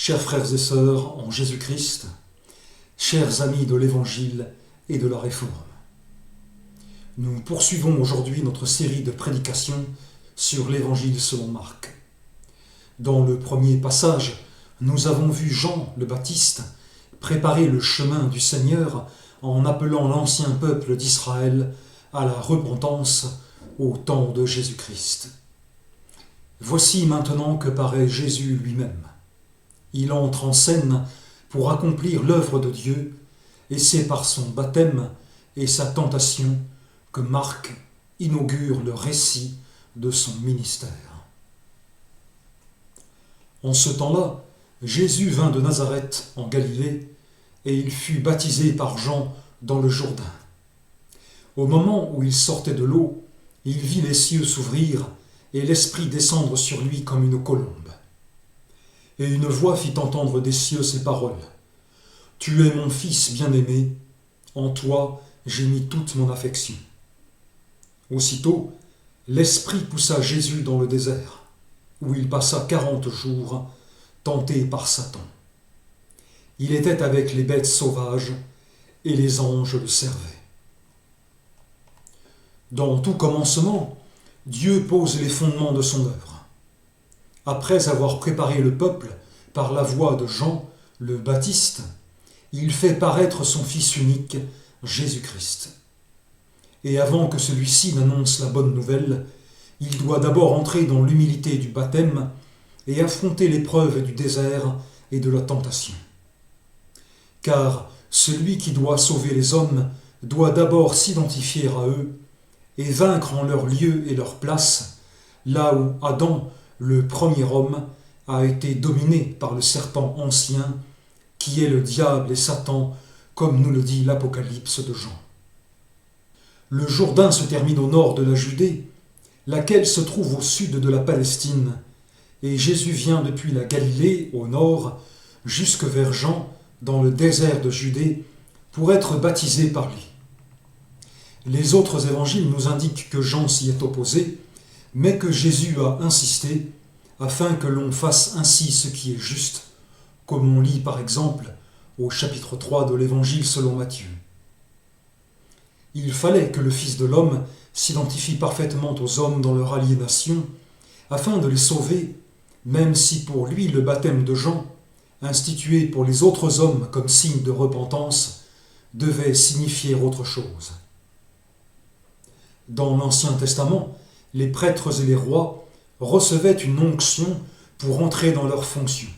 Chers frères et sœurs en Jésus-Christ, chers amis de l'Évangile et de la Réforme, nous poursuivons aujourd'hui notre série de prédications sur l'Évangile selon Marc. Dans le premier passage, nous avons vu Jean le Baptiste préparer le chemin du Seigneur en appelant l'ancien peuple d'Israël à la repentance au temps de Jésus-Christ. Voici maintenant que paraît Jésus lui-même. Il entre en scène pour accomplir l'œuvre de Dieu, et c'est par son baptême et sa tentation que Marc inaugure le récit de son ministère. En ce temps-là, Jésus vint de Nazareth en Galilée, et il fut baptisé par Jean dans le Jourdain. Au moment où il sortait de l'eau, il vit les cieux s'ouvrir et l'Esprit descendre sur lui comme une colombe. Et une voix fit entendre des cieux ces paroles. « Tu es mon Fils bien-aimé, en toi j'ai mis toute mon affection. » Aussitôt, l'Esprit poussa Jésus dans le désert, où il passa 40 jours, tenté par Satan. Il était avec les bêtes sauvages, et les anges le servaient. Dans tout commencement, Dieu pose les fondements de son œuvre. Après avoir préparé le peuple par la voix de Jean le Baptiste, il fait paraître son Fils unique, Jésus-Christ. Et avant que celui-ci n'annonce la bonne nouvelle, il doit d'abord entrer dans l'humilité du baptême et affronter l'épreuve du désert et de la tentation. Car celui qui doit sauver les hommes doit d'abord s'identifier à eux et vaincre en leur lieu et leur place, là où Adam, le premier homme, a été dominé par le serpent ancien, qui est le diable et Satan, comme nous le dit l'Apocalypse de Jean. Le Jourdain se termine au nord de la Judée, laquelle se trouve au sud de la Palestine, et Jésus vient depuis la Galilée, au nord, jusque vers Jean, dans le désert de Judée, pour être baptisé par lui. Les autres évangiles nous indiquent que Jean s'y est opposé, mais que Jésus a insisté afin que l'on fasse ainsi ce qui est juste, comme on lit par exemple au chapitre 3 de l'Évangile selon Matthieu. Il fallait que le Fils de l'homme s'identifie parfaitement aux hommes dans leur aliénation, afin de les sauver, même si pour lui le baptême de Jean, institué pour les autres hommes comme signe de repentance, devait signifier autre chose. Dans l'Ancien Testament, les prêtres et les rois recevaient une onction pour entrer dans leurs fonctions.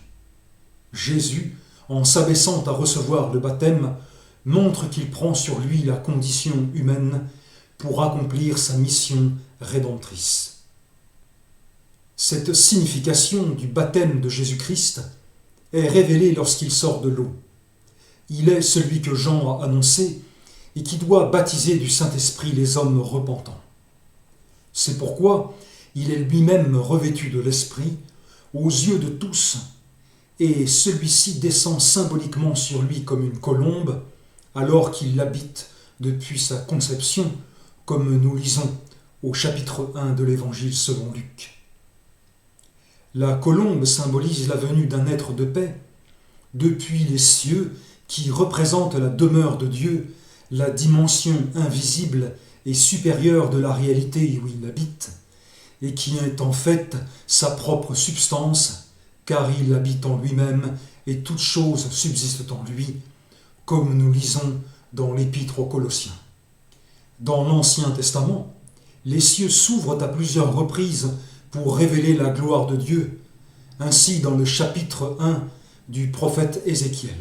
Jésus, en s'abaissant à recevoir le baptême, montre qu'il prend sur lui la condition humaine pour accomplir sa mission rédemptrice. Cette signification du baptême de Jésus-Christ est révélée lorsqu'il sort de l'eau. Il est celui que Jean a annoncé et qui doit baptiser du Saint-Esprit les hommes repentants. C'est pourquoi il est lui-même revêtu de l'Esprit aux yeux de tous, et celui-ci descend symboliquement sur lui comme une colombe, alors qu'il l'habite depuis sa conception, comme nous lisons au chapitre 1 de l'Évangile selon Luc. La colombe symbolise la venue d'un être de paix, depuis les cieux, qui représente la demeure de Dieu, la dimension invisible et supérieure de la réalité où il habite, et qui est en fait sa propre substance, car il habite en lui-même et toutes choses subsistent en lui, comme nous lisons dans l'Épître aux Colossiens. Dans l'Ancien Testament, les cieux s'ouvrent à plusieurs reprises pour révéler la gloire de Dieu, ainsi dans le chapitre 1 du prophète Ézéchiel.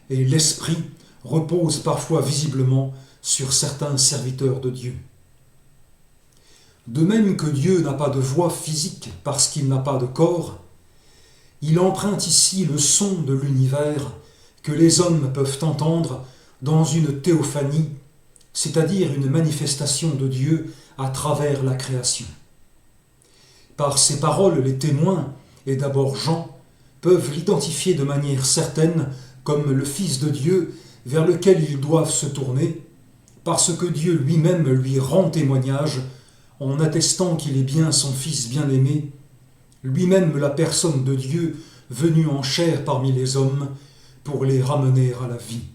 Et l'Esprit repose parfois visiblement sur certains serviteurs de Dieu. De même que Dieu n'a pas de voix physique parce qu'il n'a pas de corps, il emprunte ici le son de l'univers que les hommes peuvent entendre dans une théophanie, c'est-à-dire une manifestation de Dieu à travers la création. Par ces paroles, les témoins, et d'abord Jean, peuvent l'identifier de manière certaine comme le Fils de Dieu vers lequel ils doivent se tourner, parce que Dieu lui-même lui rend témoignage en attestant qu'il est bien son Fils bien-aimé, lui-même la personne de Dieu venu en chair parmi les hommes pour les ramener à la vie.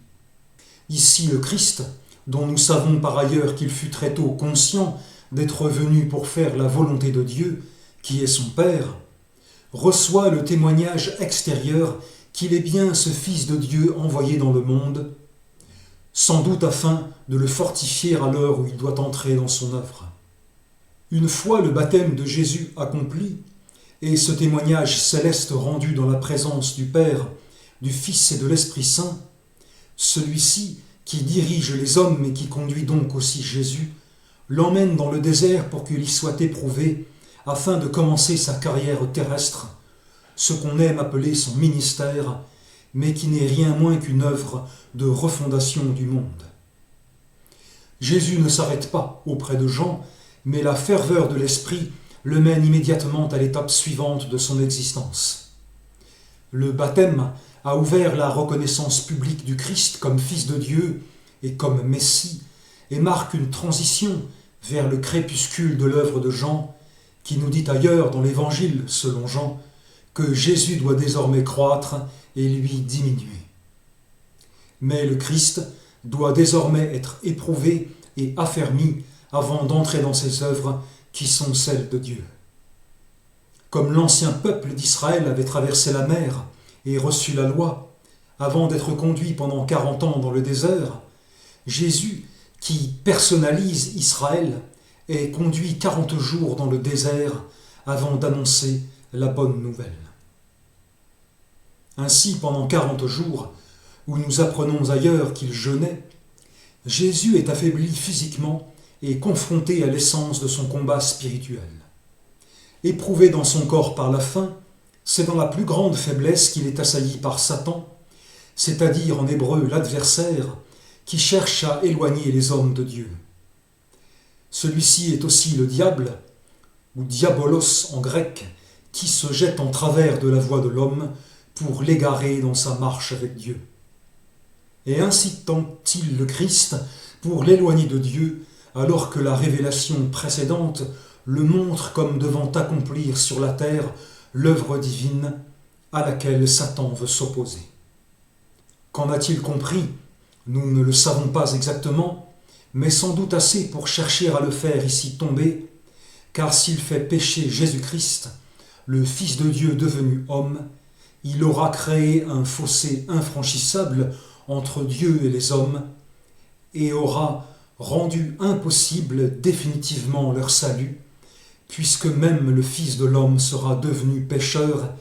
Ici le Christ, dont nous savons par ailleurs qu'il fut très tôt conscient d'être venu pour faire la volonté de Dieu, qui est son Père, reçoit le témoignage extérieur qu'il est bien ce Fils de Dieu envoyé dans le monde, sans doute afin de le fortifier à l'heure où il doit entrer dans son œuvre. Une fois le baptême de Jésus accompli, et ce témoignage céleste rendu dans la présence du Père, du Fils et de l'Esprit Saint, celui-ci, qui dirige les hommes et qui conduit donc aussi Jésus, l'emmène dans le désert pour qu'il y soit éprouvé, afin de commencer sa carrière terrestre, ce qu'on aime appeler son ministère, mais qui n'est rien moins qu'une œuvre de refondation du monde. Jésus ne s'arrête pas auprès de Jean, mais la ferveur de l'Esprit le mène immédiatement à l'étape suivante de son existence. Le baptême a ouvert la reconnaissance publique du Christ comme Fils de Dieu et comme Messie, et marque une transition vers le crépuscule de l'œuvre de Jean, qui nous dit ailleurs dans l'Évangile, selon Jean, que Jésus doit désormais croître et lui diminuer. Mais le Christ doit désormais être éprouvé et affermi avant d'entrer dans ses œuvres qui sont celles de Dieu. Comme l'ancien peuple d'Israël avait traversé la mer et reçu la loi, avant d'être conduit pendant 40 ans dans le désert, Jésus, qui personnalise Israël, est conduit 40 jours dans le désert avant d'annoncer la bonne nouvelle. Ainsi, pendant 40 jours, où nous apprenons ailleurs qu'il jeûnait, Jésus est affaibli physiquement et confronté à l'essence de son combat spirituel. Éprouvé dans son corps par la faim, c'est dans la plus grande faiblesse qu'il est assailli par Satan, c'est-à-dire en hébreu l'adversaire, qui cherche à éloigner les hommes de Dieu. Celui-ci est aussi le diable, ou diabolos en grec, qui se jette en travers de la voie de l'homme pour l'égarer dans sa marche avec Dieu. Et ainsi tente-t-il le Christ pour l'éloigner de Dieu, alors que la révélation précédente le montre comme devant accomplir sur la terre l'œuvre divine à laquelle Satan veut s'opposer. Qu'en a-t-il compris ? Nous ne le savons pas exactement, mais sans doute assez pour chercher à le faire ici tomber, car s'il fait pécher Jésus-Christ, le Fils de Dieu devenu homme, il aura créé un fossé infranchissable entre Dieu et les hommes, et aura rendu impossible définitivement leur salut, puisque même le Fils de l'homme sera devenu pécheur,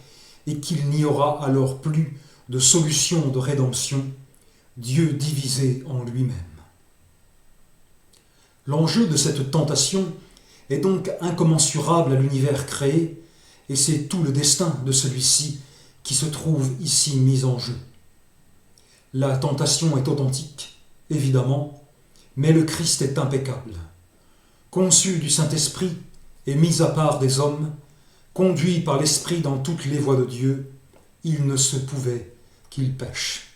et qu'il n'y aura alors plus de solution de rédemption, Dieu divisé en lui-même. L'enjeu de cette tentation est donc incommensurable à l'univers créé, et c'est tout le destin de celui-ci qui se trouve ici mis en jeu. La tentation est authentique, évidemment, mais le Christ est impeccable. Conçu du Saint-Esprit et mis à part des hommes, conduit par l'Esprit dans toutes les voies de Dieu, il ne se pouvait qu'il pêche.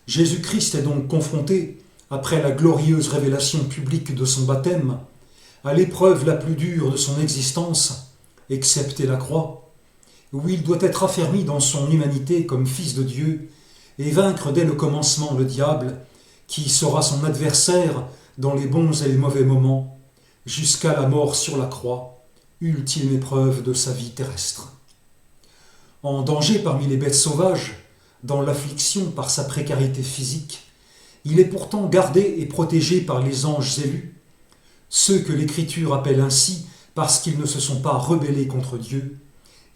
Jésus-Christ est donc confronté, après la glorieuse révélation publique de son baptême, à l'épreuve la plus dure de son existence, excepté la croix, où il doit être affermi dans son humanité comme Fils de Dieu et vaincre dès le commencement le diable, qui sera son adversaire dans les bons et les mauvais moments, jusqu'à la mort sur la croix, ultime épreuve de sa vie terrestre. En danger parmi les bêtes sauvages, dans l'affliction par sa précarité physique, il est pourtant gardé et protégé par les anges élus, ceux que l'Écriture appelle ainsi parce qu'ils ne se sont pas rebellés contre Dieu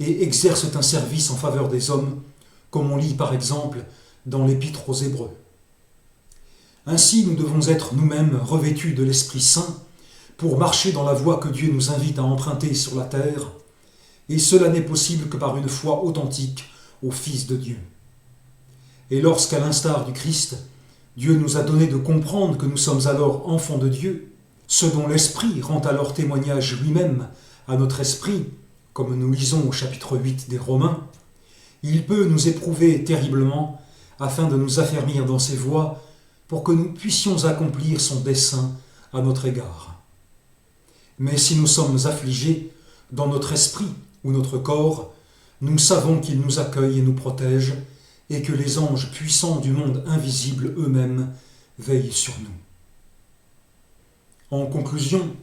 et exercent un service en faveur des hommes, comme on lit par exemple dans l'Épître aux Hébreux. Ainsi, nous devons être nous-mêmes revêtus de l'Esprit Saint pour marcher dans la voie que Dieu nous invite à emprunter sur la terre, et cela n'est possible que par une foi authentique au Fils de Dieu. Et lorsqu'à l'instar du Christ, Dieu nous a donné de comprendre que nous sommes alors enfants de Dieu, ce dont l'Esprit rend alors témoignage lui-même à notre esprit, comme nous lisons au chapitre 8 des Romains, il peut nous éprouver terriblement afin de nous affermir dans ses voies pour que nous puissions accomplir son dessein à notre égard. Mais si nous sommes affligés dans notre esprit ou notre corps, nous savons qu'il nous accueille et nous protège, et que les anges puissants du monde invisible eux-mêmes veillent sur nous. En conclusion,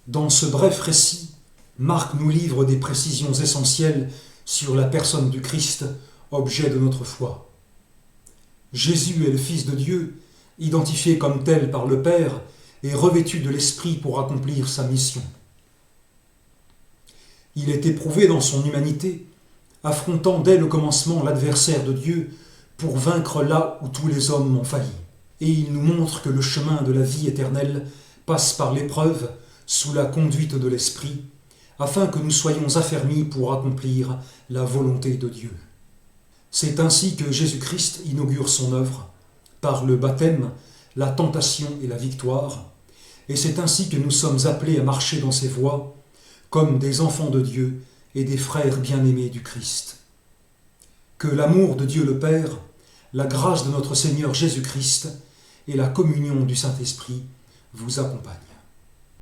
dans ce bref récit, Marc nous livre des précisions essentielles sur la personne du Christ, objet de notre foi. Jésus est le Fils de Dieu, identifié comme tel par le Père et revêtu de l'Esprit pour accomplir sa mission. Il est éprouvé dans son humanité, affrontant dès le commencement l'adversaire de Dieu pour vaincre là où tous les hommes ont failli. Et il nous montre que le chemin de la vie éternelle passe par l'épreuve sous la conduite de l'Esprit, afin que nous soyons affermis pour accomplir la volonté de Dieu. C'est ainsi que Jésus-Christ inaugure son œuvre, par le baptême, la tentation et la victoire, et c'est ainsi que nous sommes appelés à marcher dans ses voies, comme des enfants de Dieu et des frères bien-aimés du Christ. Que l'amour de Dieu le Père, la grâce de notre Seigneur Jésus-Christ et la communion du Saint-Esprit vous accompagnent.